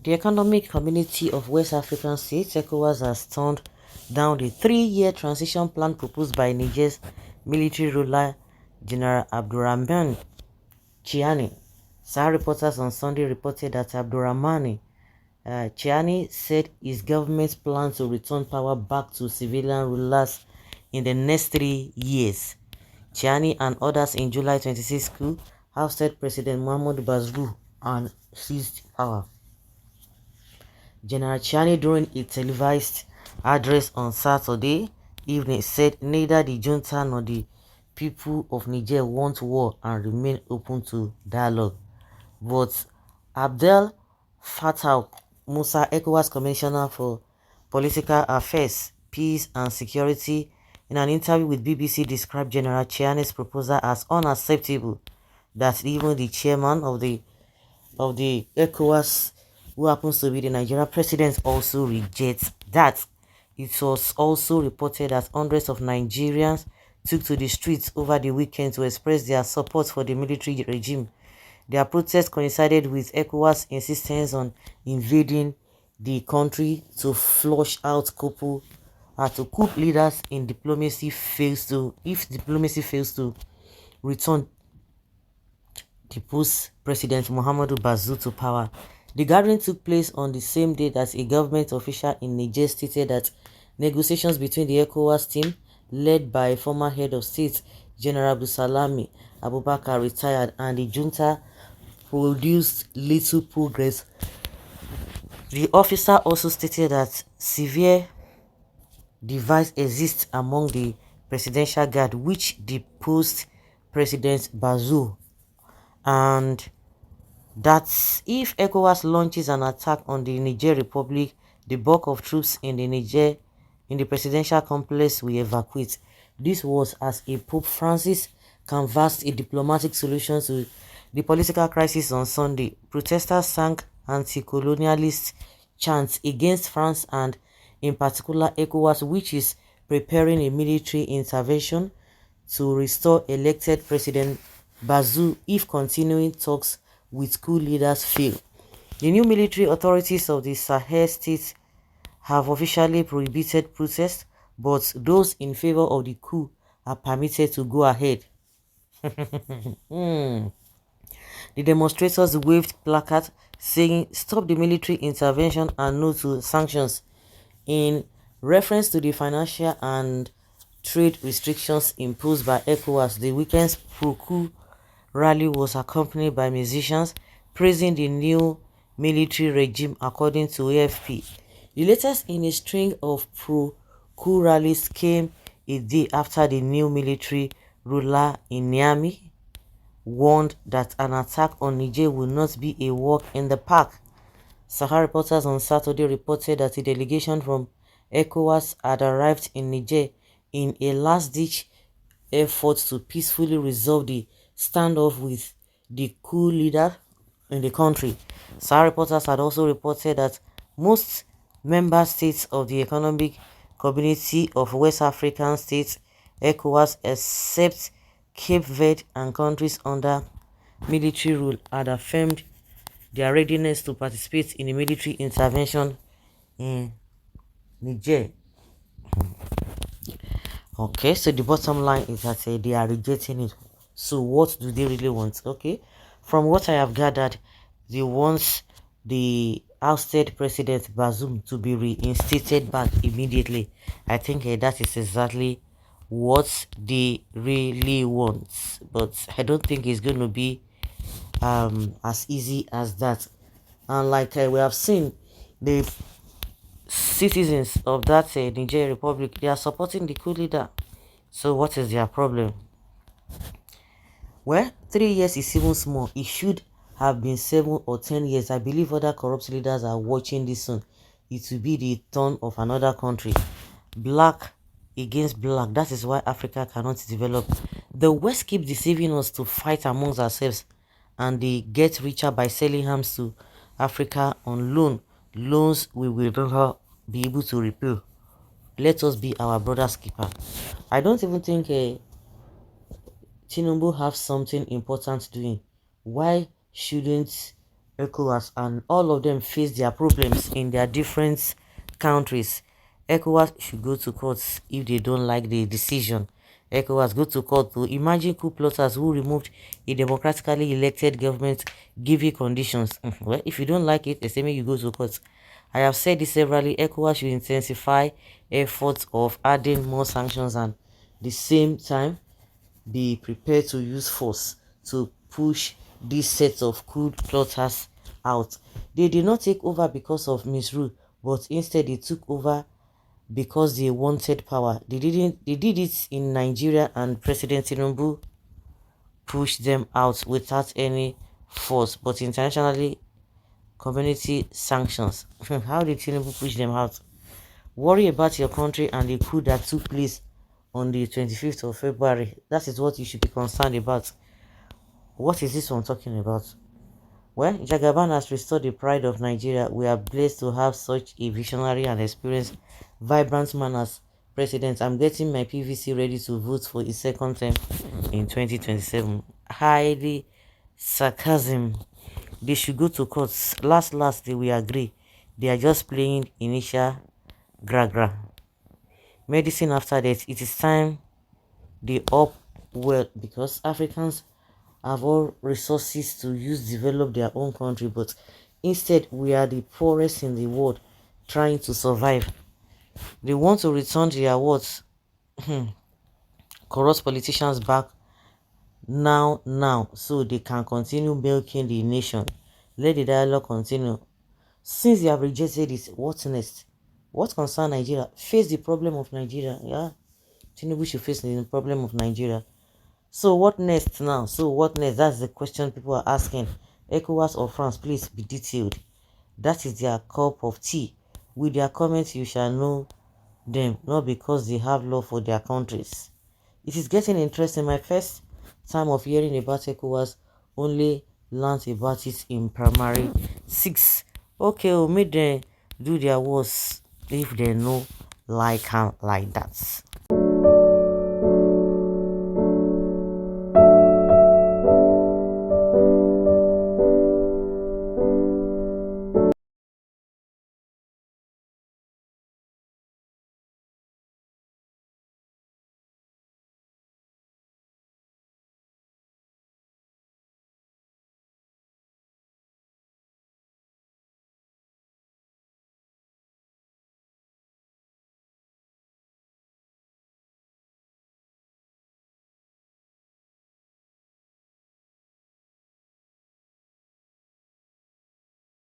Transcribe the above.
The Economic Community of West African States, ECOWAS, has turned down the 3-year transition plan proposed by Niger's military ruler, General Abdurrahman Chiani. Sahara reporters on Sunday reported that Abdurrahman Chiani said his government plans to return power back to civilian rulers in the next 3 years. Chiani and others in July 26 coup ousted President Muhammadu Bazoum and seized power. General Chiani, during a televised address on Saturday evening, said neither the junta nor the people of Niger want war and remain open to dialogue. But Abdel Fattah Musa, ECOWAS Commissioner for Political Affairs, Peace and Security, in an interview with BBC, described General Chiani's proposal as unacceptable, that even the chairman of the ECOWAS, who happens to be the Nigerian president, also rejects that. It was also reported that hundreds of Nigerians took to the streets over the weekend to express their support for the military regime. Their protest coincided with ECOWAS' insistence on invading the country to flush out coup leaders if diplomacy fails to return deposed President Muhammadu Bazoum to power. The gathering took place on the same day that a government official in Niger stated that negotiations between the ECOWAS team, led by former head of state General Abdulsalami Abubakar, retired, and the junta produced little progress. The officer also stated that severe divides exist among the presidential guard, which deposed President Bazoum, and that if ECOWAS launches an attack on the Niger Republic, the bulk of troops in the presidential complex will evacuate. This was as Pope Francis canvassed a diplomatic solution to the political crisis on Sunday. Protesters sang anti-colonialist chants against France and, in particular, ECOWAS, which is preparing a military intervention to restore elected President Bazoum if continuing talks with coup leaders fail. The new military authorities of the Sahel states have officially prohibited protests, but those in favor of the coup are permitted to go ahead. The demonstrators waved placards saying "Stop the military intervention and no to sanctions," in reference to the financial and trade restrictions imposed by ECOWAS. The weekend's pro-coup rally was accompanied by musicians praising the new military regime, according to AFP. The latest in a string of pro-coup rallies came a day after the new military ruler in Niamey warned that an attack on Niger will not be a walk in the park. Sahara reporters on Saturday reported that a delegation from ECOWAS had arrived in Niger in a last-ditch effort to peacefully resolve the standoff with the coup leader in the country. Sahara reporters had also reported that most member states of the Economic Community of West African States, ECOWAS, except Cape Verde and countries under military rule, had affirmed their readiness to participate in a military intervention in Niger. Okay, so the bottom line is that they are rejecting it. So what do they really want? Okay, from what I have gathered, they want the ousted President Bazoum to be reinstated back immediately. I think that is exactly what they really want, but I don't think it's going to be as easy as that. And like we have seen, the citizens of that Niger Republic, they are supporting the coup leader. So what is their problem? Well, 3 years is even small. It should have been 7 or 10 years. I believe other corrupt leaders are watching this soon. It will be the turn of another country. Black against black. That is why Africa cannot develop. The West keep deceiving us to fight amongst ourselves, and they get richer by selling arms to Africa on loans we will never be able to repay. Let us be our brother's keeper. I don't even think Tinubu have something important doing. Why shouldn't ECOWAS, and all of them face their problems in their different countries. ECOWAS should go to court if they don't like the decision. ECOWAS go to court to imagine coup plotters who removed a democratically elected government give you conditions. Well, if you don't like it, they say make you go to court. I have said this severally. ECOWAS should intensify efforts of adding more sanctions and the same time be prepared to use force to push this set of coup plotters out. They did not take over because of misrule, but instead they took over because they wanted power. They did it in Nigeria, and President Tinubu pushed them out without any force, but internationally community sanctions. How did Tinubu push them out? Worry about your country and the coup that took place on the 25th of February. That is what you should be concerned about. What is this one talking about? Well, Jagaban has restored the pride of Nigeria. We are blessed to have such a visionary and experienced, vibrant man as president. I'm getting my PVC ready to vote for his second term in 2027. Highly sarcasm. They should go to courts. Last, they will agree. They are just playing initial gra. Medicine after that. It is time they up well, because Africans have all resources to use develop their own country, but instead we are the poorest in the world trying to survive. They want to return their words corrupt politicians back now so they can continue milking the nation. Let the dialogue continue. Since they have rejected it, what next? What concern Nigeria? Face the problem of Nigeria. Yeah, Tinubu should face the problem of Nigeria. So what next now? So what next? That's the question people are asking. ECOWAS or France, please be detailed. That is their cup of tea. With their comments, you shall know them, not because they have love for their countries. It is getting interesting. My first time of hearing about ECOWAS, only learned about it in primary 6. Okay, we'll make them do their worst if they know like that.